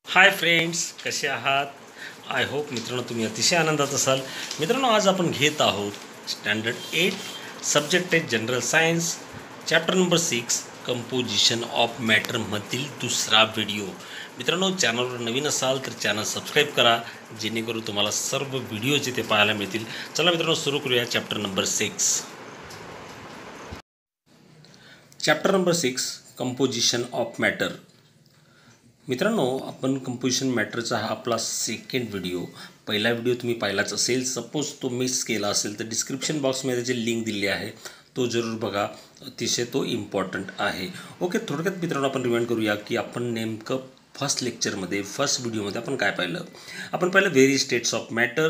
Hi friends, कसे आहात? I hope मित्रांनो तुम्ही अतिशय आनंदात असाल. मित्रांनो, आज आपण घेत आहोत स्टँडर्ड 8 सब्जेक्ट आहे general science, chapter number 6 composition of मॅटरमधील दुसरा व्हिडिओ. मित्रांनो, चॅनलवर नवीन असाल तर चॅनल सबस्क्राईब करा, जेणेकरून तुम्हाला सर्व व्हिडिओ जिथे पाहायला मिळतील. चला मित्रांनो, सुरू करूया chapter number 6. Chapter number 6 composition of matter. मित्रांनो, आपण कंपोजिशन मॅटरचा हा आपला सेकंड व्हिडिओ. पहिला व्हिडिओ तुम्ही पाहिलाच असेल. सपोज तो मिस केला असेल तर डिस्क्रिप्शन बॉक्समध्ये त्याची लिंक दिली आहे, तो जरूर बघा, अतिशय तो इम्पॉर्टंट आहे. ओके, थोडक्यात मित्रांनो आपण रिमाइंड करूया की आपण नेमकं फर्स्ट लेक्चरमध्ये, फर्स्ट व्हिडिओमध्ये आपण काय पाहिलं. आपण पाहिलं very states of matter.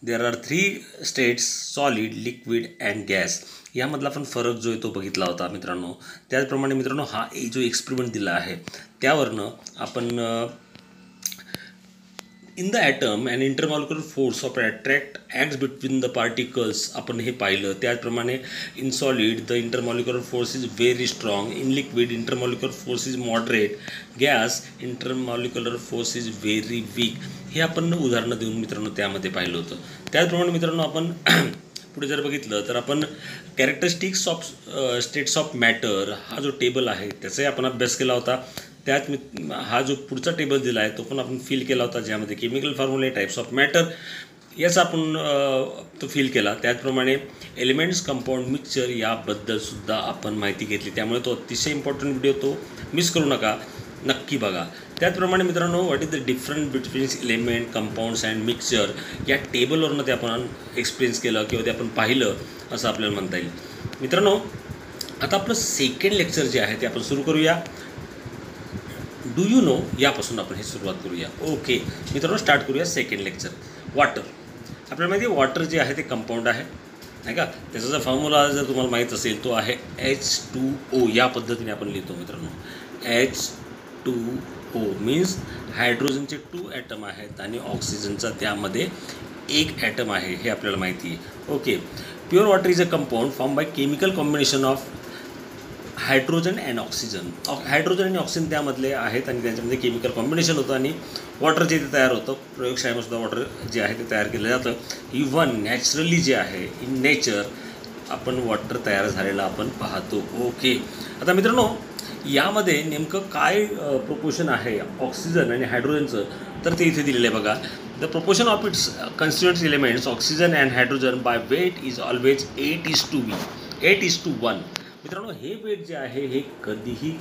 There are 3 states: solid, liquid and gas. यामधला आपण फरक जो आहे तो बघितला होता मित्रांनो. त्याचप्रमाणे मित्रांनो, हा जो एक्सपेरिमेंट दिला आहे त्यावरनं आपण in the atom and intermolecular force of attract acts between the particles आपण हे पाहिलं. त्याचप्रमाणे in solid the intermolecular force is very strong, in liquid intermolecular force is moderate, gas intermolecular force is very weak. हे आपण उदाहरणं देऊन मित्रांनो त्यामध्ये पाहिलं होतं. त्याचप्रमाणे मित्रांनो आपण पुढे जर बघितलं तर आपण characteristics of states of matter हा जो टेबल आहे त्याचाही आपण अभ्यास केला होता. त्यात हा जो पुढचा टेबल दिला आहे तो पण आपण फिल केला होता, ज्यामध्ये केमिकल फॉर्म्युले, टाईप्स ऑफ मॅटर याचा आपण तो फिल केला. त्याचप्रमाणे एलिमेंट्स, कंपाऊंड, मिक्सचर याबद्दलसुद्धा आपण माहिती घेतली. त्यामुळे तो अतिशय इम्पॉर्टंट व्हिडिओ, तो मिस करू नका, नक्की बघा. त्याचप्रमाणे मित्रांनो, what is the difference between element, compounds and mixture या टेबलवरनं ते आपण एक्सपिरियन्स केलं किंवा ते आपण पाहिलं असं आपल्याला म्हणता येईल. मित्रांनो, आता आपलं सेकंड लेक्चर जे आहे ते आपण सुरू करूया. डू यू नो यापासून आपण हे सुरुवात करूया. ओके मित्रांनो, स्टार्ट करूया सेकंड लेक्चर. वॉटर. आपल्याला माहिती आहे वॉटर जे आहे ते कंपाऊंड आहे, नाही का. त्याचा जो फॉर्म्युला जर तुम्हाला माहीत असेल तो आहे H2O. या पद्धतीने आपण लिहितो मित्रांनो. H2O मीन्स हायड्रोजनचे 2 ॲटम आहेत आणि ऑक्सिजनचा त्यामध्ये 1 ॲटम आहे, हे आपल्याला माहिती आहे. Okay. Pure water is a compound form by chemical combination of hydrogen and oxygen. Hydrogen आणि ऑक्सिजन त्यामधले आहेत आणि त्याच्यामध्ये केमिकल कॉम्बिनेशन होतं आणि वॉटर जे ते तयार होतं. प्रयोगशाळेमध्येसुद्धा वॉटर जे आहे ते तयार केलं जातं. इव्हन नॅचरली जे आहे, इन नेचर आपण वॉटर तयार झालेलं आपण पाहतो. ओके. आता मित्रांनो, यामध्ये नेमकं काय प्रोपोर्शन आहे ऑक्सिजन आणि हायड्रोजनचं, तर ते इथे दिलेलं आहे बघा. The proportion of its constituents elements oxygen and hydrogen by weight is always 8:1. मित्रांनो, हे वेट जे आहे हे कधीही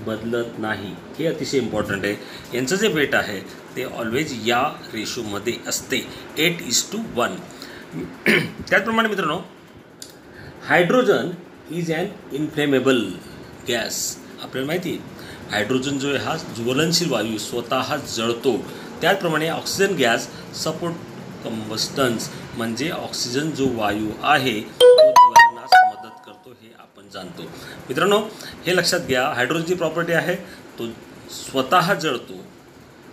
बदलत नाही. हे अतिशय इम्पॉर्टंट आहे. यांचं जे वेट आहे ते ऑलवेज या रेशोमध्ये असते, 8:1. त्याचप्रमाणे मित्रांनो, hydrogen is an inflammable gas. आपल्याला माहिती आहे हायड्रोजन जो आहे हा ज्वलनशील वायू, स्वतः जळतो. त्याचप्रमाणे ऑक्सिजन गॅस सपोर्ट कंबस्टन्स, म्हणजे ऑक्सिजन जो वायू आहे तो ज्वलनास मदत करतो, हे आपण जाणतो. मित्रांनो, हे लक्षात घ्या. हायड्रोजनची प्रॉपर्टी आहे तो स्वतः जळतो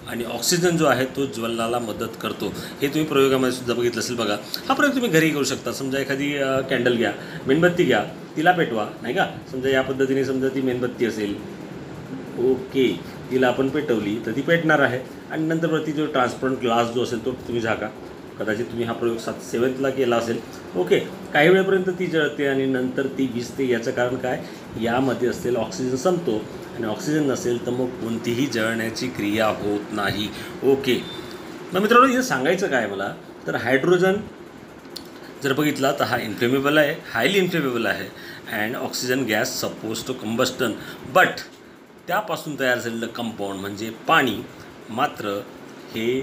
आणि ऑक्सिजन जो आहे तो ज्वलनाला मदत करतो. हे तुम्ही प्रयोगामध्ये सुद्धा बघितलं असेल बघा. हा प्रयोग तुम्ही घरी करू शकता. समजा एखादी कॅन्डल घ्या, मेणबत्ती घ्या, तिला पेटवा, नाही का. समजा या पद्धतीने समजा ती मेणबत्ती असेल, ओके, तिला आपण पेटवली तर ती पेटणार आहे आणि नंतर ती जो ट्रान्सपरंट ग्लास जो असेल तो तुम्ही झाका. कदाचित तुम्ही हा प्रयोग 7th केला असेल. ओके. काही वेळेपर्यंत ती जळते आणि नंतर ती विझते. याचं कारण काय, यामध्ये असलेला ऑक्सिजन संपतो आणि ऑक्सिजन नसेल तर मग कोणतीही जळण्याची क्रिया होत नाही. ओके. मग मित्रांनो, इथं सांगायचं काय मला, तर हायड्रोजन जर बघितला तर हा इन्फ्लेमेबल आहे, हायली इन्फ्लेमेबल आहे. And oxygen gas suppose to combustion, but त्यापासून तयार झालेलं कंपाऊंड म्हणजे पाणी मात्र हे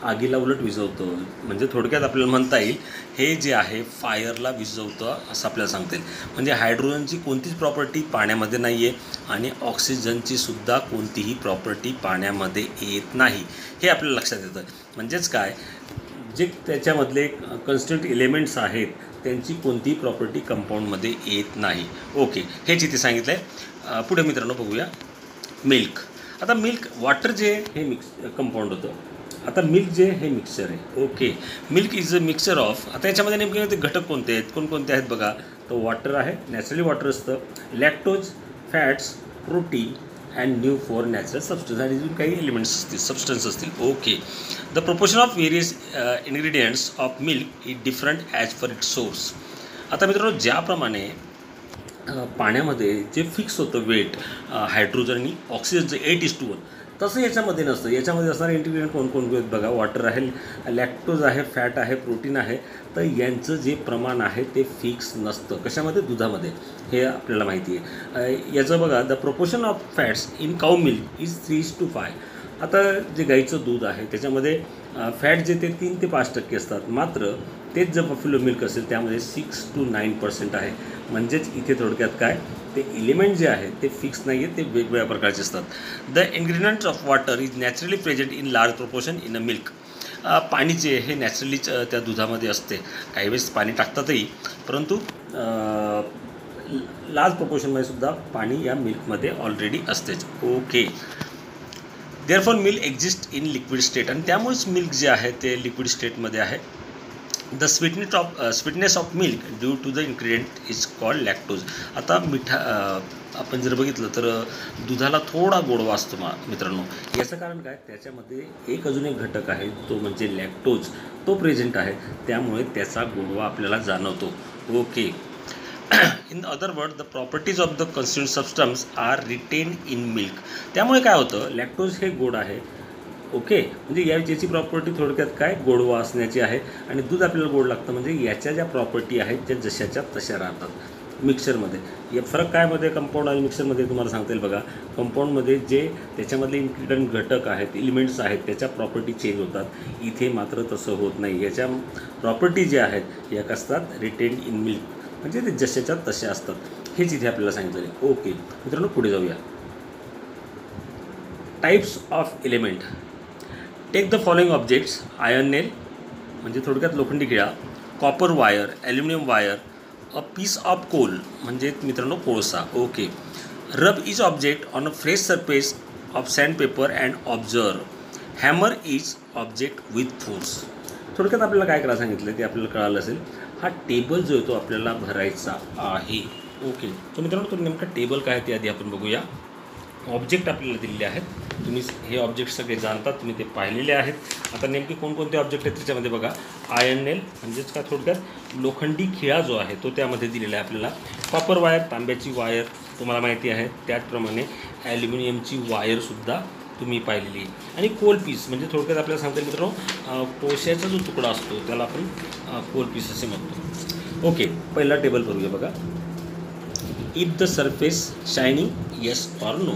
आगीला उलट विझवतं. म्हणजे थोडक्यात आपल्याला म्हणता येईल हे जे आहे फायरला विझवतं असं आपल्याला सांगता येईल. म्हणजे हायड्रोजनची कोणतीच प्रॉपर्टी पाण्यामध्ये नाही आहे आणि ऑक्सिजनची सुद्धा कोणतीही प्रॉपर्टी पाण्यामध्ये येत नाही, हे आपल्याला लक्षात येतं. म्हणजेच काय, जे त्याच्यामधले कन्स्टिट्युएंट एलिमेंट्स आहेत त्यांची कोणतीही प्रॉपर्टी कंपाऊंडमध्ये येत नाही. ओके, हेच इथे सांगितलं आहे. पुढे मित्रांनो बघूया मिल्क. आता मिल्क, वॉटर जे हे कंपाऊंड होतं, आता मिल्क जे हे मिक्सचर आहे. Okay. Milk is a mixture of, आता याच्यामध्ये नेमके ते घटक कोणते आहेत, कोणकोणते आहेत बघा. तर वॉटर आहे, नॅचरली वॉटर असतं, lactose, fats, protein and new for natural substance आणि अजून काही एलिमेंट्स असतील सबस्टन्स असतील. Okay. The proportion of various ingredients of milk is different as per it's source. आता मित्रांनो ज्याप्रमाणे पाण्यामध्ये जे फिक्स होतं वेट हायड्रोजन आणि ऑक्सिजनचं 8:1 तसं याच्यामध्ये नसतं. याच्यामध्ये असणारे इंग्रेडियंट कोणकोणते आहेत बघा. वॉटर आहे, लॅक्टोज आहे, फॅट आहे, प्रोटीन आहे. तर यांचं जे प्रमाण आहे ते फिक्स नसतं. कशामध्ये? दुधामध्ये. हे आपल्याला माहिती आहे. याचं बघा the proportion of fats in cow milk is 3:5. आता जे गाईचं दूध आहे त्याच्यामध्ये फॅट जे ते 3 ते 5% असतात. मात्र तेच जर बफेलो मिल्क असेल त्यामध्ये 6 to 9% आहे. म्हणजेच इथे थोडक्यात काय ते एलिमेंट जे आहे ते फिक्स नाही आहे, ते वेगवेगळ्या प्रकारचे असतात. The ingredients of water is naturally present in large proportion in a milk. पाणी जे हे नॅचरलीच त्या दुधामध्ये असते. काही वेळेस पाणी टाकतातही, परंतु लार्ज प्रोपोर्शनमध्ये सुद्धा पाणी या मिल्कमध्ये ऑलरेडी असतेच. Okay. Therefore milk exist in liquid state आणि त्यामुळेच मिल्क जे आहे ते लिक्विड स्टेटमध्ये आहे. The sweetness of milk due to the ingredient is called lactose. आता आपण जर बघितलं तर दुधाला थोडा गोडवा असतो मित्रांनो. याचं कारण काय? त्याच्यामध्ये अजून एक घटक आहे तो म्हणजे लॅक्टोज. तो प्रेझेंट आहे, त्यामुळे त्याचा गोडवा आपल्याला जाणवतो. Okay. In other word the properties of the consumed substance are retain in milk. त्यामुळे काय होतं? लॅक्टोज हे गोड आहे. ओके. म्हणजे याची प्रॉपर्टी थोडक्यात काय गोडवा असण्याची आहे आणि दूध आपल्याला गोड लागतं. म्हणजे याच्या ज्या प्रॉपर्टी आहेत त्या जशाच्या तशा राहतात मिक्सरमध्ये. या फरक काय मध्ये कंपाऊंड आणि मिक्सरमध्ये तुम्हाला सांगता येईल बघा. कंपाऊंडमध्ये जे त्याच्यामधले इन्ग्रेडियंट घटक आहेत, एलिमेंट्स आहेत, त्याच्या प्रॉपर्टी चेंज होतात. इथे मात्र तसं होत नाही. याच्या प्रॉपर्टी ज्या आहेत या असतात रिटेन इन मिल्क, म्हणजे ते जशाच्या तशा असतात. हेच इथे आपल्याला सांगितलं आहे. ओके मित्रांनो, पुढे जाऊया. Types of element. Take the following objects. Iron nail म्हणजे थोडक्यात लोखंडी खिळा, copper wire, aluminium wire, a piece of coal म्हणजे मित्रांनो कोळसा. Okay. Rub each object on a fresh surface of sandpaper and observe. Hammer each object with force. थोडक्यात आपल्याला काय करायला सांगितलं ते आपल्याला कळालं असेल. हा टेबल जो आहे तो आपल्याला भरायचा आहे. ओके. तर मित्रांनो तो नेमका टेबल काय ते आधी आपण बघूया. ऑब्जेक्ट आपल्याला दिलेले आहेत. तुम्ही हे ऑब्जेक्ट सगळे जाणतात, तुम्ही ते पाहिलेले आहेत. आता नेमके कोणकोणते ऑब्जेक्ट आहेत त्याच्यामध्ये बघा. आयर्न नेल म्हणजेच काय थोडक्यात लोखंडी खिळा जो आहे तो त्यामध्ये दिलेला आहे आपल्याला. कॉपर वायर तांब्याची वायर तुम्हाला माहिती आहे. त्याचप्रमाणे ॲल्युमिनियमची वायरसुद्धा तुम्ही पाहिलेली आहे. आणि कोल पीस म्हणजे थोडक्यात आपल्याला सांगता येईल मित्रांनो कोळशाचा जो तुकडा असतो त्याला आपण कोल पीस असे म्हणतो. ओके. पहिला टेबल भरूया बघा. If the surface shining yes or no.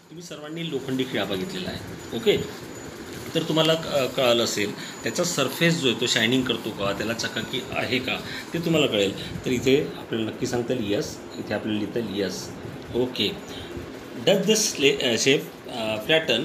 तुम्ही सर्वांनी लोखंडी खिळा बघितलेला आहे. ओके. तर तुम्हाला कळालं असेल त्याचा सरफेस जो आहे तो शायनिंग करतो का, त्याला चकाकी आहे का ते तुम्हाला कळेल. तर इथे आपल्याला नक्की सांगता येईल यस. इथे आपल्याला लिहिता येईल yes. Okay. Does the shape flatten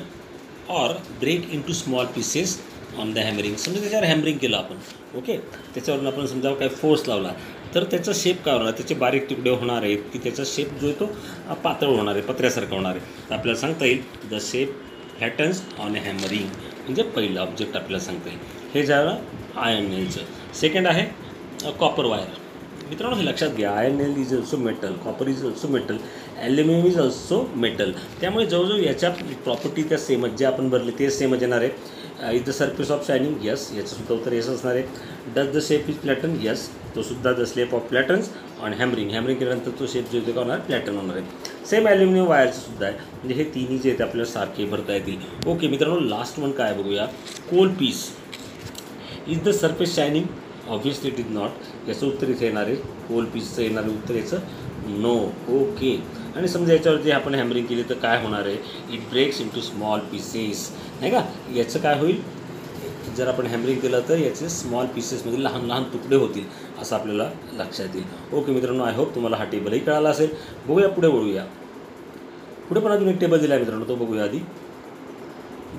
or break into small pieces on the hammering. समजा त्याच्यावर हॅमरिंग केलं आपण. ओके. त्याच्यावरून आपण समजा काय फोर्स लावला तर त्याचा शेप काय होणार, त्याचे बारीक तुकडे होणार आहेत की त्याचा शेप जो आहे तो पातळ होणार आहे, पत्र्यासारखा होणार आहे. तर आपल्याला सांगता येईल the shape flattens on a hammering म्हणजे पहिलं ऑब्जेक्ट आपल्याला सांगता येईल. हे झालं आयर्न नेलचं. सेकंड आहे कॉपर वायर. मित्रांनो हे लक्षात घ्या. Iron nail is also metal, copper is also metal, aluminium is also metal. त्यामुळे जवळजवळ याच्या प्रॉपर्टी त्या सेमच, जे आपण भरले ते सेमच येणार आहे. Is the surface of shining yes, याचंसुद्धा उत्तर येस असणार आहे. Does the shape is flatten yes, तो सुद्धा the shape of flattens on hammering. Hammering केल्यानंतर तो शेप जो का होणार प्लॅटन होणार आहे. सेम ॲल्युमिनियम वायरचं सुद्धा आहे. म्हणजे हे तिन्ही जे आहेत आपल्याला सारखे भरता येतील. ओके मित्रांनो, लास्ट वन काय बघूया. Coal piece. Is the surface shining obviously it is not. याचं उत्तर इथे येणार आहे. कोल पीसचं येणारं उत्तर याचं नो. ओके. आणि समजा याच्यावरती आपण हॅमरिंग केली तर काय होणार आहे. It breaks into small pieces नाही का. याचं काय होईल, जर आपण हॅमरिंग केलं तर याचे स्मॉल पीसेस म्हणजे लहान लहान तुकडे होतील असं आपल्याला लक्षात येईल. ओके मित्रांनो, आय होप तुम्हाला हा टेबलही कळाला असेल. बघूया पुढे वळूया. पुढे पण अजून एक टेबल दिला आहे मित्रांनो, तो बघूया आधी.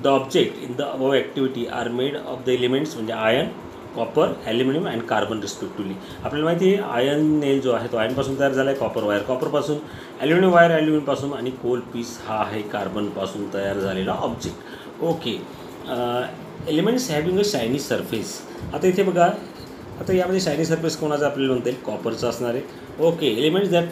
The object in the above activity are made of the elements म्हणजे iron, copper, aluminium and carbon respectively. आपल्याला माहिती आहे आयर्न नेल जो आहे तो आयर्नपासून तयार झाला आहे. कॉपर वायर कॉपरपासून, ॲल्युमिनियम वायर ॲल्युमिनियमपासून आणि कोल पीस हा आहे कार्बनपासून तयार झालेला object. Okay. Elements having a shiny surface. आता इथे बघा, आता यामध्ये शायनी सरफेस कोणाचा आपल्याला म्हणता येईल, कॉपरचा असणार आहे. Okay. Elements that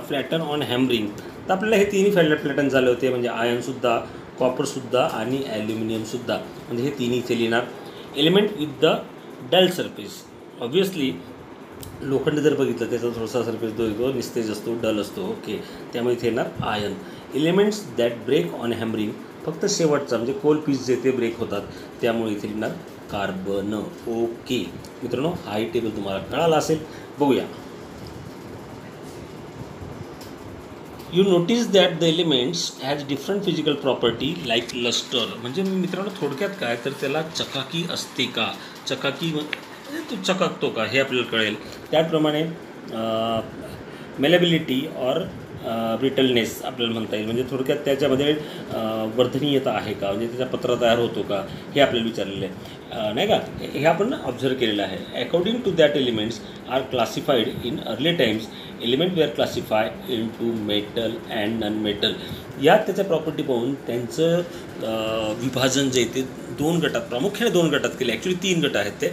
flatten on hammering तर आपल्याला हे तिन्ही प्लॅटर्न झाले होते, म्हणजे आयर्नसुद्धा, कॉपरसुद्धा आणि ॲल्युमिनियमसुद्धा, म्हणजे हे तिन्ही इथे लिहिणार. Element with the dull surface, obviously लोखंड जर बघितलं त्याचा थोडासा सरफेस जो निस्तेज असतो, डल असतो. ओके, त्यामुळे इथे येणार iron. Elements that break on hammering, फक्त शेवटचा म्हणजे कोल पीस जे ते ब्रेक होतात, त्यामुळे इथे लिहिणार कार्बन. ओके मित्रांनो, हाही टेबल तुम्हाला कळाला असेल. बघूया. You notice that the elements has different physical property like lustre, म्हणजे मित्रांनो थोडक्यात काय तर त्याला चकाकी असते का, चकाकी तो चकाकतो का हे आपल्याला कळेल. त्याचप्रमाणे मेलेबिलिटी ऑर ब्रिटलनेस आपल्याला म्हणता येईल, म्हणजे थोडक्यात त्याच्यामध्ये वर्धनीयता आहे का, म्हणजे त्याचा पत्रा तयार होतो का, हे आपल्याला विचारलेलं आहे नाही का. हे आपण ऑब्झर्व केलेलं आहे. According to that elements are classified in early times. Element were classify into metal and non metal. यात त्याच्या प्रॉपर्टी पाहून त्यांचं विभाजन जे ते दोन गटात, प्रामुख्याने दोन गटात केले. ॲक्च्युली 3 गट आहेत ते.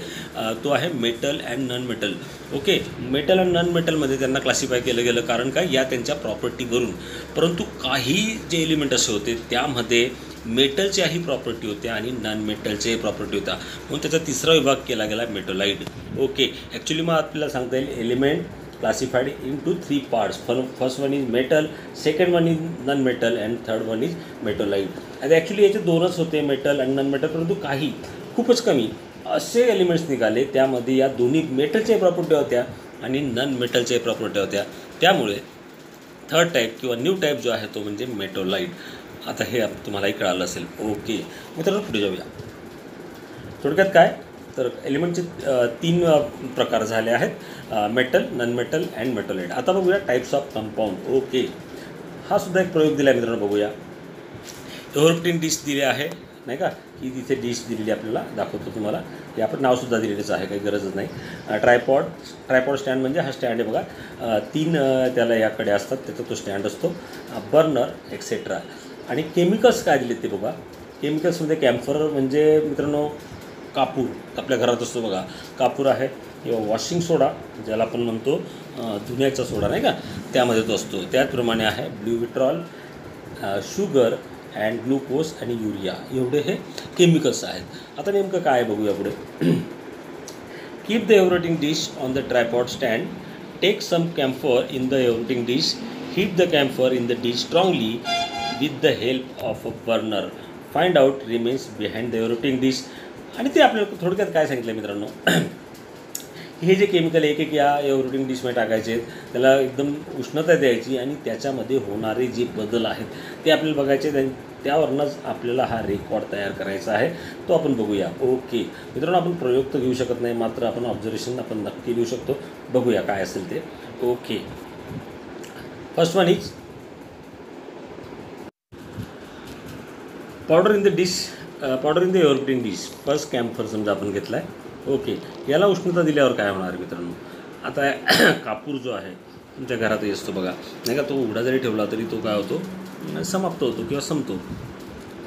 तो आहे metal and non metal. Okay, metal and non मेटलमध्ये त्यांना क्लासिफाय केलं गेलं, कारण काय, या त्यांच्या प्रॉपर्टीवरून. परंतु काही जे एलिमेंट असे होते त्यामध्ये मेटलच्याही प्रॉपर्टी होत्या आणि नॉन मेटलच्याही प्रॉपर्टी होत्या, म्हणून त्याचा तिसरा विभाग केला गेला मेटोलाइड. ओके, ॲक्च्युली मग आपल्याला सांगता येईल element classified into 3 parts. First one is metal, second one is non-metal and third one is metalloid. आणि ॲक्च्युली याचे दोनच होते, मेटल आणि नॉन मेटल, परंतु काही खूपच कमी असे एलिमेंट्स निघाले त्यामध्ये या दोन्ही मेटलच्या प्रॉपर्टी होत्या आणि नॉन मेटलच्या प्रॉपर्टी होत्या. त्यामुळे थर्ड टाईप किंवा न्यू टाईप जो आहे तो म्हणजे मेटोलाइड. आता हे तुम्हालाही कळालं असेल. ओके मित्रांनो, पुढे जाऊया. थोडक्यात काय तर एलिमेंटचे 3 प्रकार झाले आहेत, मेटल, नॉन मेटल अँड मेटोलाइड. आता बघूया टाईप्स ऑफ कंपाऊंड. ओके, हा सुद्धा एक प्रयोग दिला आहे मित्रांनो. बघूया. एव्हरग्रीन डिश दिले आहे नाही का, ही तिथे डिश दिलेली आपल्याला दाखवतो तुम्हाला. हे आपण नावसुद्धा दिलेलंच आहे, काही गरजच नाही. ट्रायपॉड स्टँड म्हणजे हा स्टँड आहे बघा, 3 त्याला याकडे असतात, त्याचा तो स्टँड असतो. Burner etcetera. आणि केमिकल्स काय दिलेत ते बघा. केमिकल्समध्ये कॅम्फर म्हणजे मित्रांनो कापूर आपल्या घरात असतो बघा, कापूर आहे, किंवा वॉशिंग सोडा ज्याला आपण म्हणतो धुण्याचा सोडा नाही का, त्यामध्ये तो असतो. त्याचप्रमाणे आहे blue vitriol, sugar and glucose आणि युरिया, एवढे हे केमिकल्स आहेत. आता नेमकं काय बघूया पुढे. Keep the evaporating dish on the tripod stand. Take some camphor in the evaporating dish. Heat the camphor in the dish strongly with the help of a burner. Find out remains behind the evaporating dish. आणि ते आपल्याला थोडक्यात काय सांगितलं मित्रांनो, हे जे chemical एक या एव्हरग्रीन डिशमध्ये टाकायचे, त्याला एकदम उष्णता द्यायची आणि त्याच्यामध्ये होणारे जे बदल आहेत ते आपल्याला बघायचे. त्यावरूनच आपल्याला हा रेकॉर्ड तयार करायचा आहे, तो आपण बघूया. ओके मित्रांनो, आपण प्रयोग तर घेऊ शकत नाही, मात्र आपण ऑब्झर्वेशन आपण नक्की घेऊ शकतो. बघूया काय असेल ते. Okay, first one is powder in the dish, powder in the evergreen dish. First camphor समजा आपण घेतला आहे. ओके, याला उष्णता दिल्यावर काय होणार मित्रांनो. आता कापूर जो आहे तुमच्या घरातही असतो बघा नाही का, तो उघडा जरी ठेवला तरी तो काय होतो, समाप्त होतो किंवा संपतो.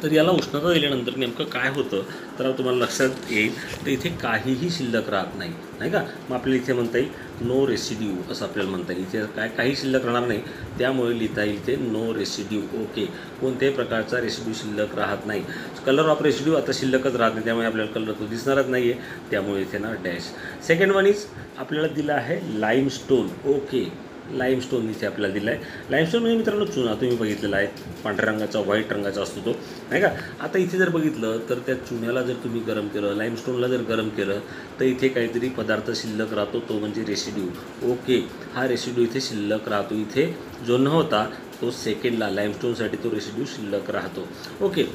तर याला उष्णता दिल्यानंतर नेमकं काय होतं तर तुम्हाला लक्षात येईल. तर इथे काहीही शिल्लक राहत नाही नाही का. मग आपल्याला इथे म्हणता येईल नो रेसिड्यू, असं आपल्याला म्हणता येईल. इथे काही शिल्लक राहणार नाही, त्यामुळे लिहिता येईल इथे नो रेसिड्यू. ओके, कोणत्याही प्रकारचा रेसिड्यू शिल्लक राहत नाही. कलर ऑफ रेसिड्यू आता शिल्लकच राहत नाही, त्यामुळे आपल्याला कलर तो दिसणारच नाही आहे, त्यामुळे इथे ना डॅश. सेकंड वन इज आपल्याला दिला आहे लाईमस्टोन. ओके, लाईमस्टोन इथे आपल्याला दिला आहे. लाईमस्टोन म्हणजे मित्रांनो चुना, तुम्ही बघितलेला आहे, पांढऱ्या रंगाचा, व्हाईट रंगाचा असतो तो नाही का. आता इथे जर बघितलं तर त्या चुन्याला जर तुम्ही गरम केलं, लाईमस्टोनला जर गरम केलं तर इथे काहीतरी पदार्थ शिल्लक राहतो, तो म्हणजे रेसिड्यू. ओके, हा रेसिड्यू इथे शिल्लक राहतो. इथे जो न होता तो सेकंडला लाईमस्टोनसाठी तो रेसिड्यू शिल्लक राहतो. ओके,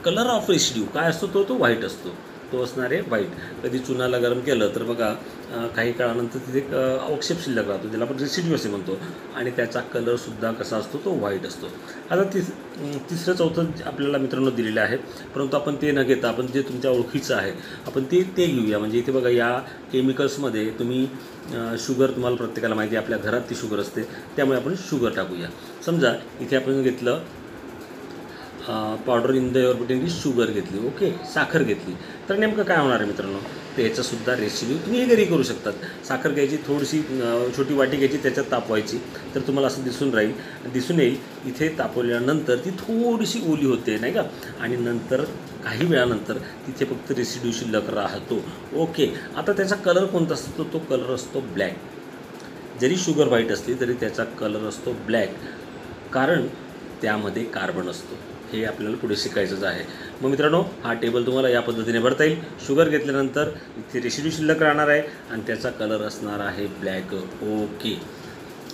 कलर ऑफ रेसिड्यू काय असतो तो व्हाईट असतो, तो असणार आहे व्हाईट. कधी चुनाला गरम केलं तर बघा काही काळानंतर तिथे अवक्षेप शिल्लक राहतो, ज्याला आपण रेसिड्यू असे म्हणतो, आणि त्याचा कलरसुद्धा कसा असतो तो व्हाईट असतो. आता तिसरं चौथं आपल्याला मित्रांनो दिलेलं आहे, परंतु आपण ते न घेता आपण जे तुमच्या ओळखीचं आहे आपण ते घेऊया. म्हणजे इथे बघा या केमिकल्समध्ये तुम्ही शुगर, तुम्हाला प्रत्येकाला माहिती आहे आपल्या घरात ती शुगर असते, त्यामुळे आपण शुगर टाकूया. समजा इथे आपण घेतलं powder in the orbiting sugar घेतली, ओके, साखर घेतली, तर नेमकं काय होणार आहे मित्रांनो, तर याचासुद्धा रेसिड्यू तुम्ही हे घरी करू शकतात. साखर घ्यायची, थोडीशी छोटी वाटी घ्यायची, त्याच्यात तापवायची, तर तुम्हाला असं दिसून येईल इथे तापवल्यानंतर ती थोडीशी ओली होते नाही का, आणि नंतर काही वेळानंतर तिथे फक्त रेसिड्यू शिल्लक राहतो. ओके, आता त्याचा कलर कोणता असतो, तो कलर असतो ब्लॅक. जरी शुगर व्हाईट असली तरी त्याचा कलर असतो ब्लॅक, कारण त्यामध्ये कार्बन असतो. हे आपल्याला पुढे शिकायचंच आहे. मग मित्रांनो, हा टेबल तुम्हाला या पद्धतीने भरता येईल. शुगर घेतल्यानंतर इथे रेसिड्यू शिल्लक राहणार आहे आणि त्याचा कलर असणार आहे ब्लॅक. ओके,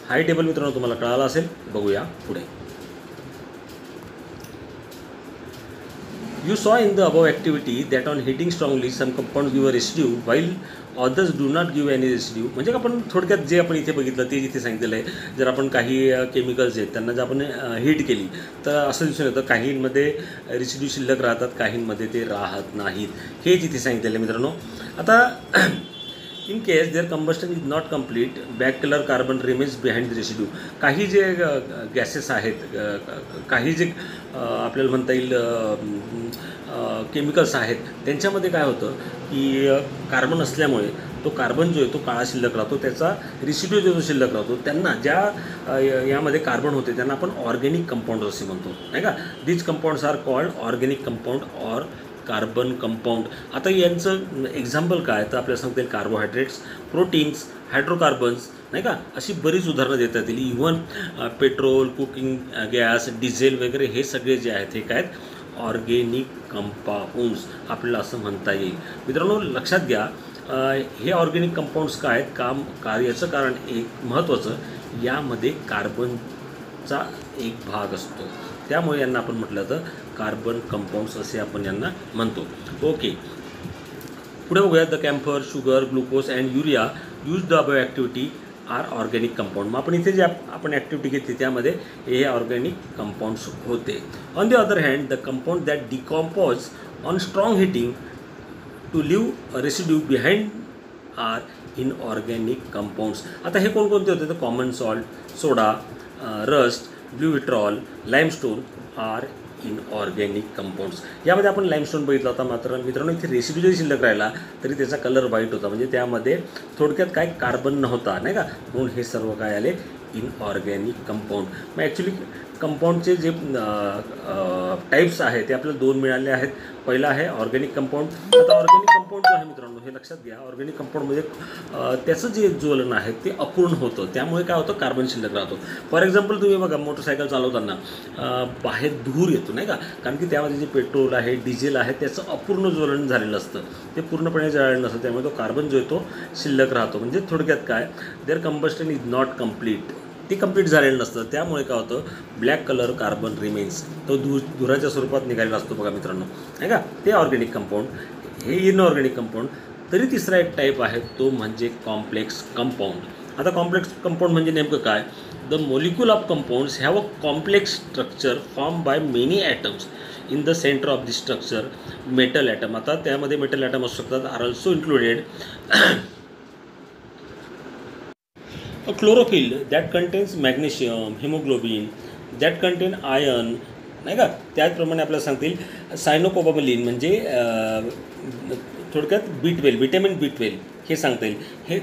हा टेबल मित्रांनो तुम्हाला कळाला असेल. बघूया पुढे. You saw in the above activity that on heating strongly some compounds give a residue while others do not give any residue. म्हणजे आपण थोडक्यात जे आपण इथे बघितलं ते इथे सांगितलेलं आहे. जर आपण काही केमिकल्स आहेत त्यांना जर आपण हीट केली तर असं दिसून येतं काहींमध्ये रेसिड्यू शिल्लक राहतात, काहींमध्ये ते राहत नाहीत. हे इथे सांगितलेलं आहे मित्रांनो. आता in case there combustion is not complete, black colour carbon remains behind the residue. काही जे गॅसेस आहेत, काही जे आपल्याला म्हणता येईल केमिकल्स आहेत, त्यांच्यामध्ये काय होतं की कार्बन असल्यामुळे तो कार्बन जो आहे तो काळा शिल्लक राहतो, त्याचा रेसिड्यू जो शिल्लक राहतो, त्यांना ज्या यामध्ये कार्बन होते त्यांना आपण ऑर्गॅनिक कंपाऊंड असे म्हणतो नाही का. These compounds are called organic compound or carbon compound. आता यांचं एक्झाम्पल काय तर आपल्याला सांगता येईल कार्बोहायड्रेट्स, प्रोटीन्स, हायड्रोकार्बन्स नाही का, अशी बरीच उदाहरणं देता येतील. Even petrol, cooking gas, diesel वगैरे हे सगळे जे आहेत हे काय आहेत, ऑर्गेनिक कंपाऊंड्स आपल्याला असं म्हणता येईल. मित्रांनो लक्षात घ्या, हे ऑर्गेनिक कंपाऊंड्स काय आहेत, कार्याचं कारण एक महत्त्वाचं, यामध्ये कार्बनचा एक भाग असतो, त्यामुळे यांना आपण म्हटलं तर कार्बन कंपाऊंड्स असे आपण यांना म्हणतो. ओके, पुढे बघूया. The camphor, sugar, glucose and urea use the above activity are organic compound. मग आपण इथे जे आपण ॲक्टिव्हिटी घेतली त्यामध्ये हे ऑर्गॅनिक कंपाऊंड्स होते. On the other hand the compound that decompose on strong heating to leave residue behind are inorganic compounds. आता हे कोणकोणते होते तर common salt, soda, rust, blue vitriol, limestone are inorganic compounds. यामध्ये आपण लाईमस्टोन बघितला होता. मात्र मित्रांनो इथे रेसिड्यू जरी शिल्लक राहिला तरी त्याचा कलर व्हाईट होता, म्हणजे त्यामध्ये थोडक्यात काय कार्बन नव्हता नाही का, म्हणून हे सर्व काय आले इनऑर्गॅनिक कंपाऊंड. मग ॲक्च्युली कंपाऊंडचे जे टाईप्स आहेत ते आपल्याला दोन मिळाले आहेत. पहिला आहे ऑर्गॅनिक कंपाऊंड. आता ऑर्गॅनिक कंपाऊंड जो आहे मित्रांनो हे लक्षात घ्या, ऑर्गॅनिक कंपाऊंडमध्ये त्याचं जे ज्वलन आहे ते अपूर्ण होतं, त्यामुळे काय होतं कार्बन शिल्लक राहतो. फॉर एक्झाम्पल तुम्ही बघा मोटरसायकल चालवताना बाहेर धूर येतो नाही का, कारण की त्यामध्ये जे पेट्रोल आहे, डिझेल आहे, त्याचं अपूर्ण ज्वलन झालेलं असतं, ते पूर्णपणे जळलेलं नसतं, त्यामुळे तो कार्बन जो आहे तो शिल्लक राहतो. म्हणजे थोडक्यात काय, there combustion is not complete, ते कंप्लीट झालेलं नसतं, त्यामुळे काय होतं ब्लॅक कलर कार्बन रिमेन्स, तो धुराच्या स्वरूपात निघालेला असतो बघा मित्रांनो आहे का, ते ऑर्गॅनिक कंपाऊंड. हे इनऑर्गॅनिक कंपाऊंड. तरी तिसरा एक टाईप आहे तो म्हणजे कॉम्प्लेक्स कंपाऊंड. आता कॉम्प्लेक्स कंपाऊंड म्हणजे नेमकं काय, the molecule of compounds have a complex structure form by many atoms in the centre of the structure metal atom. आता त्यामध्ये मेटल ॲटम असू शकतात, are also included a chlorophyll that contains magnesium, hemoglobin that contain iron नाही का. त्याचप्रमाणे आपल्याला सांगतील सायनोकोबामलिन म्हणजे थोडक्यात B12, विटॅमिन B12 हे सांगता येईल. हे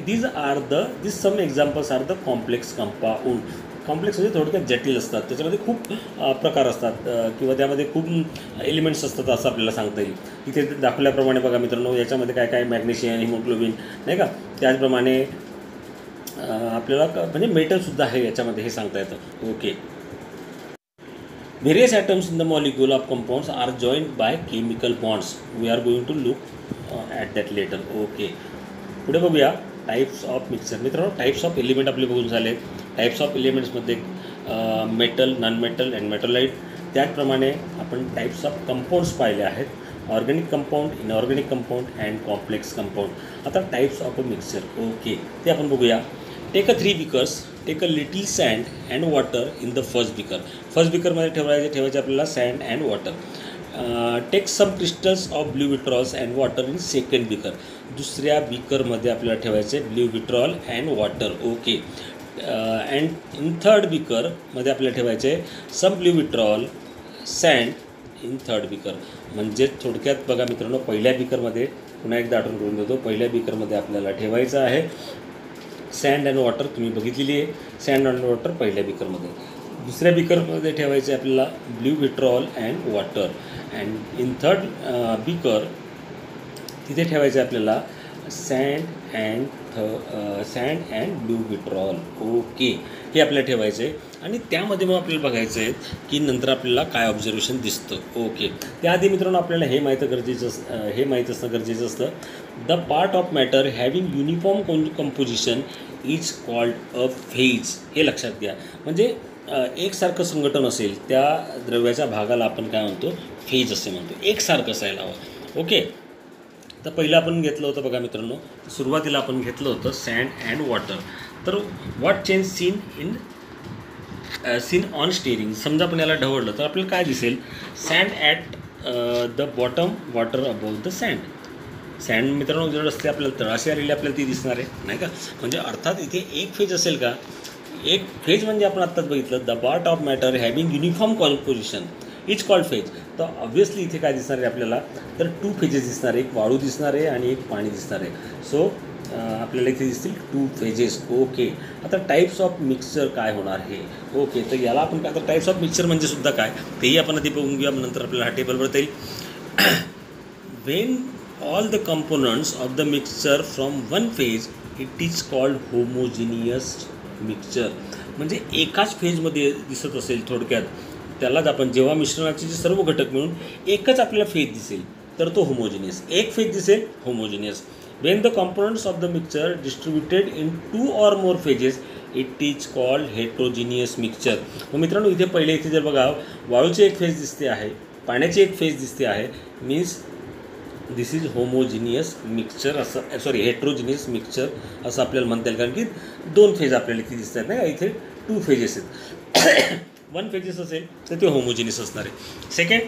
this some examples are the complex compound. Complex म्हणजे थोडक्यात जटिल असतात, त्याच्यामध्ये खूप प्रकार असतात किंवा त्यामध्ये खूप एलिमेंट्स असतात असं आपल्याला सांगता येईल. इथे दाखवल्याप्रमाणे बघा मित्रांनो, याच्यामध्ये काय काय मॅग्नेशियम, हिमोग्लोबिन नाही का, त्याचप्रमाणे आपल्याला म्हणजे मेटलसुद्धा आहे याच्यामध्ये हे सांगता येतं. Okay, various atoms in the molecule of compounds are joined by chemical bonds. We are going to look at that later. Okay, पुढे बघूया टाईप्स ऑफ मिक्सर. मित्रांनो टाईप्स ऑफ एलिमेंट आपले बघून झाले. टाईप्स ऑफ एलिमेंट्समध्ये metal, non metal and metalloid. त्याचप्रमाणे आपण types of compounds पाहिले आहेत, organic compound, inorganic compound and complex compound. आता types of a mixer. Okay, ते आपण बघूया. Take a 3 beakers, take a little sand and water in the first beaker. First बीकरमध्ये ठेवायचे आपल्याला sand and water. Take some crystals of blue vitriols and water in second beaker. दुसऱ्या बीकरमध्ये आपल्याला ठेवायचे blue vitriol and water. Okay, and in third बीकरमध्ये आपल्याला ठेवायचे some blue vitriol, sand in third beaker. म्हणजे थोडक्यात बघा मित्रांनो, पहिल्या बीकरमध्ये पुन्हा एकदा आठवण करून देतो, पहिल्या बीकरमध्ये आपल्याला ठेवायचं आहे सँड अँड वॉटर. तुम्ही बघितलेली आहे सँड अँड वॉटर पहिल्या बीकरमध्ये. दुसऱ्या बीकरमध्ये ठेवायचं आहे आपल्याला blue vitriol and water. And in third beaker तिथे ठेवायचं आहे आपल्याला sand and blue vitriol. Okay, हे आपल्याला ठेवायचं आहे. आणि त्यामध्ये मग आपल्याला बघायचं आहे की नंतर आपल्याला काय ऑब्झर्वेशन दिसतं. ओके, त्याआधी मित्रांनो आपल्याला हे माहीत असणं गरजेचं असतं. The part of matter having uniform composition is called a phase. हे लक्षात घ्या. म्हणजे एकसारखं संघटन असेल त्या द्रव्याच्या भागाला आपण काय म्हणतो, फेज असे म्हणतो. एकसारखं असायला हवं. ओके, तर पहिलं आपण घेतलं होतं बघा मित्रांनो, सुरुवातीला आपण घेतलं होतं सँड अँड वॉटर. तर what change seen on stirring. समजा आपण याला ढवळलं तर आपल्याला काय दिसेल, sand at the bottom, water above the sand. Sand मित्रांनो जर असते आपल्याला तळाशी आलेली आपल्याला ती दिसणार आहे, नाही का. म्हणजे अर्थात इथे एक फेज असेल का. एक फेज म्हणजे आपण आत्ताच बघितलं, the part of matter having uniform composition is called phase. तर ऑब्व्हियसली इथे काय दिसणार आहे आपल्याला, तर 2 फेजेस दिसणार आहे. एक वाळू दिसणार आहे आणि एक पाणी दिसणार आहे. सो आपल्याला इथे दिसतील 2 फेजेस. ओके, आता टाईप्स ऑफ मिक्सचर काय होणार हे. ओके, तर याला आपण आता टाईप्स ऑफ मिक्सचर म्हणजे सुद्धा काय तेही आपण आधी बघून घेऊया, नंतर आपल्याला हा टेबल वरता येईल. Wien all the components of the mixture from one phase it is called homogeneous mixture. म्हणजे एकाच फेजमध्ये दिसत असेल थोडक्यात, त्यालाच आपण जेव्हा मिश्रणाचे जे सर्व घटक मिळून एकच आपल्याला फेज दिसेल तर तो होमोजिनियस. एक फेज दिसेल homogeneous. Wien the components of the mixture distributed in 2 or more phases it is called heterogeneous mixture. मग मित्रांनो इथे पहिले इथे जर बघा, वाळूची एक फेज दिसते आहे, पाण्याची एक फेज दिसते आहे, means this is homogeneous mixture असं, सॉरी हेट्रोजिनियस मिक्सचर असं आपल्याला म्हणता येईल. कारण की 2 फेज आपल्याला इथे दिसतात नाही का, इथे 2 फेजेस आहेत. 1 फेजेस असेल तर ते होमोजिनियस असणार आहे. सेकंड,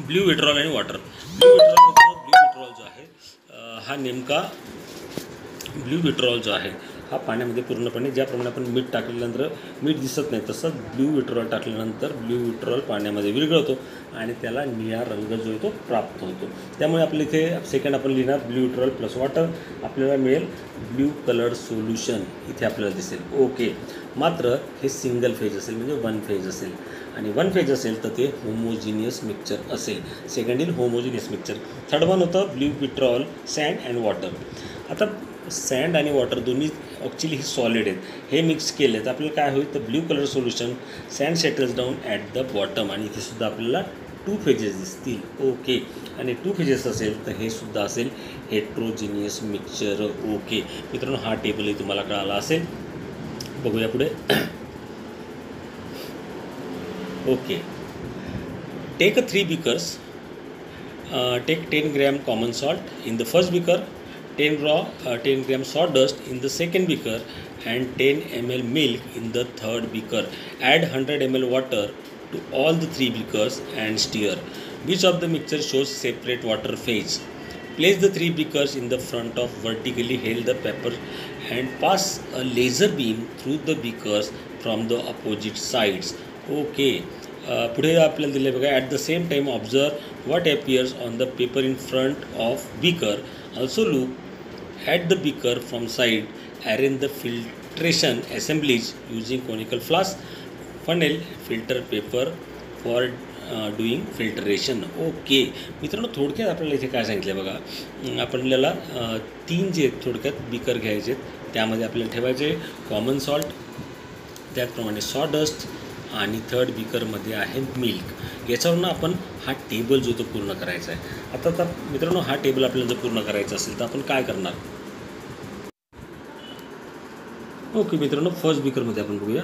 ब्ल्यू विट्रॉल आणि वॉटर. ब्ल्यू विट्रॉल जो आहे हा नेमका ब्ल्यू विट्रॉल जो आहे हा पाण्यामध्ये पूर्णपणे, ज्याप्रमाणे आपण मीठ टाकल्यानंतर मीठ दिसत नाही तसंच ब्ल्यू विट्रॉल टाकल्यानंतर ब्ल्यू विट्रॉल पाण्यामध्ये विरघळतो आणि त्याला निळा रंग जो आहे तो प्राप्त होतो. त्यामुळे आपल्या इथे सेकंड आपण लिहिणार ब्ल्यू विट्रॉल प्लस वॉटर, आपल्याला मिळेल ब्ल्यू कलर्ड सोल्युशन इथे आपल्याला दिसेल. ओके, मात्र हे सिंगल फेज असेल म्हणजे 1 फेज असेल, आणि 1 फेज असेल तर ते होमोजिनियस मिक्सचर असेल. Second is homogeneous mixture. Third one होतं blue vitriol, sand and water. आता सँड आणि वॉटर दोन्ही ॲक्च्युली हे सॉलिड आहेत. हे मिक्स केले तर आपल्याला काय होईल, तर blue colour solution, sand settles down at the bottom, आणि इथे सुद्धा आपल्याला 2 फेजेस दिसतील. ओके, आणि 2 फेजेस असेल तर हे सुद्धा असेल हेट्रोजिनियस मिक्सचर. ओके मित्रांनो, हा टेबलही तुम्हाला कळाला असेल. बघूया पुढे. Okay, take 3 beakers, take 10 gram common salt in the first beaker, 10 gram sawdust in the second beaker, and 10 ml milk in the third beaker. Add 100 ml water to all the 3 beakers and stir. Which of the mixture shows separate water phase? Place the 3 beakers in the front of vertically held the paper and pass a laser beam through the beakers from the opposite sides. Okay. पुढे आपल्याला दिले बघा, at the same time observe what appears on the paper in front of beaker. Also look at the beaker from side. Arrange the filtration assemblies using conical flask, funnel, filter paper for doing filtration. Okay मित्रांनो, थोडक्यात आपल्याला इथे काय सांगितलं बघा, आपल्याला 3 जे थोडक्यात बीकर घ्यायचे आहेत, त्यामध्ये आपल्याला ठेवायचे कॉमन सॉल्ट, त्याचप्रमाणे सॉडस्ट, आणि थर्ड बीकरमध्ये आहे मिल्क. याच्यावरून आपण हा टेबल जो तो पूर्ण करायचा आहे. आता मित्रांनो, हा टेबल आपल्याला जर पूर्ण करायचा असेल तर आपण काय करणार. ओके मित्रांनो, फर्स्ट बीकरमध्ये आपण बघूया.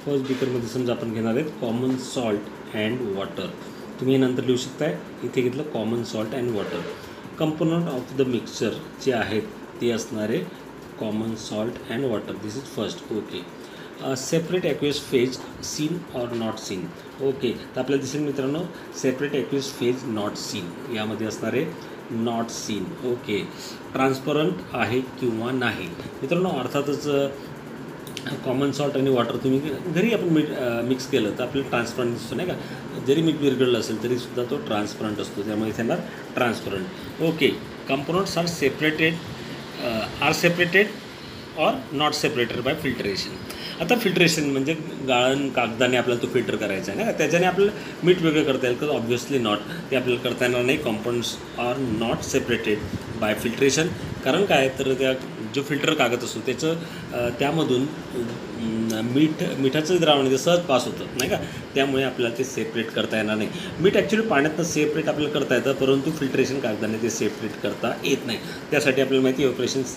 फर्स्ट बीकरमध्ये समजा आपण घेणार आहेत कॉमन सॉल्ट अँड वॉटर. तुम्ही नंतर लिहू शकताय, इथे घेतलं common salt and water. Component of the mixture जे आहेत ते असणारे common salt and water. This is first. Okay, separate aqueous phase seen or not seen. Okay, तर आपल्याला दिसेल मित्रांनो separate aqueous phase not seen, यामध्ये असणारे नॉट सीन. ओके, ट्रान्सपरंट आहे किंवा नाही. मित्रांनो अर्थातच कॉमन सॉल्ट आणि वॉटर तुम्ही घरी आपण मिक्स केलं तर आपल्याला ट्रान्सपरंट दिसतो नाही का. जरी मीठ विरघळलं असेल तरीसुद्धा तो ट्रान्सपरंट असतो, त्यामुळे इथे येणार transparent. Okay. Components are separated or not separated by filtration. आता फिल्ट्रेशन म्हणजे गाळण कागदाने आपल्याला तो फिल्टर करायचा आहे ना, त्याच्याने आपल्याला मीठ वेगळं करता येईल का? Obviously not. ते आपल्याला करता येणार नाही. Compounds are not separated by filtration. कारण काय तर त्या जो फिल्टर कागद असतो त्याचं त्यामधून मिठाचं द्रावण ते सहज पास होतं नाही का, त्यामुळे आपल्याला ते सेपरेट करता येणार नाही. मीठ ॲक्च्युली पाण्यातनं सेपरेट आपल्याला करता येतं, परंतु फिल्ट्रेशन कागदाने ते सेपरेट करता येत नाही. त्यासाठी आपल्याला माहिती आहे ऑपरेशन्स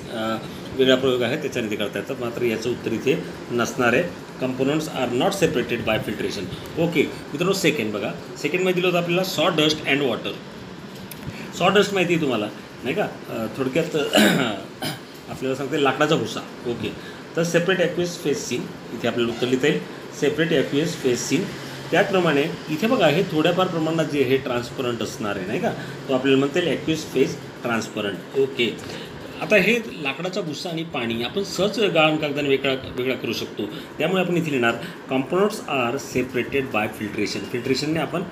वेगळा प्रयोग आहे, त्याच्याने ते करता येतं. मात्र याचं उत्तर इथे नसणार आहे. Components are not separated by filtration. Okay मित्रांनो, सेकंड बघा. सेकंडमध्ये दिलं होतं आपल्याला sawdust and water. Sawdust माहिती आहे तुम्हाला नाही का, थोडक्यात आपल्याला सांगते लाकडाचा भुसा. ओके. तर सेपरेट ॲक्वियस फेस सीन इथे आपल्याला उत्तर लिहिता येईल. Separate aqueous phase seen. त्याचप्रमाणे इथे बघा हे थोड्याफार प्रमाणात जे हे ट्रान्सपरंट असणार आहे नाही का, तो आपल्याला म्हणता येईल ॲक्वियस फेस ट्रान्सपरंट. ओके. आता हे लाकडाचा भुसा आणि पाणी आपण सहज गाळण कागदाने वेगळा करू शकतो, त्यामुळे आपण इथे लिहिणार components are separated by filtration. फिल्ट्रेशनने आपण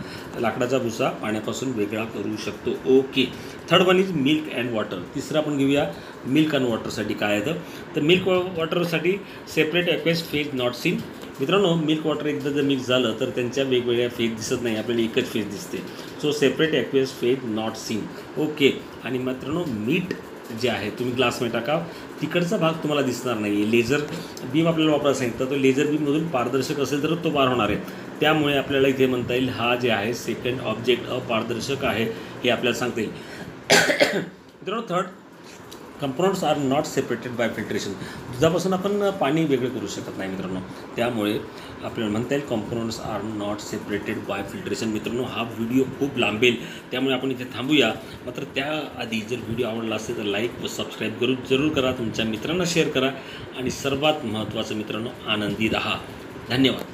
लाकडाचा भुसा पाण्यापासून वेगळा करू शकतो. Okay. Third one is milk and water. तिसरं आपण घेऊया मिल्क अँड वॉटरसाठी काय आहे तर मिल्क वॉटरसाठी separate aqueous phase not seen. मित्रांनो, मिल्क वॉटर एकदा जर मिक्स झालं तर त्यांच्या वेगवेगळ्या फेज दिसत नाही, आपल्याला एकच फेज दिसते. So separate aqueous phase not seen. Okay. आणि मित्रांनो, मीठ जे आहे तुम्ही ग्लासमध्ये टाका, तिकडचा भाग तुम्हाला दिसणार नाही. लेझर बीम आपल्याला वापरायला सांगितलं, तर लेझर बीममधून पारदर्शक असेल तर तो पार होणार आहे. त्यामुळे आपल्याला इथे म्हणता येईल हा जे आहे सेकंड ऑब्जेक्ट अपारदर्शक आहे हे आपल्याला सांगता येईल. मित्रांनो, third components are not separated by filtration. दुधापासून आपण पाणी वेगळं करू शकत नाही मित्रांनो, त्यामुळे आपल्याला म्हणता येईल components are not separated by filtration. मित्रांनो, हा व्हिडिओ खूप लांबेल, त्यामुळे आपण इथे थांबूया. मात्र त्याआधी जर व्हिडिओ आवडला असेल तर लाईक व सबस्क्राईब जरूर करा, तुमच्या मित्रांना शेअर करा आणि सर्वात महत्त्वाचं मित्रांनो, आनंदी राहा. धन्यवाद.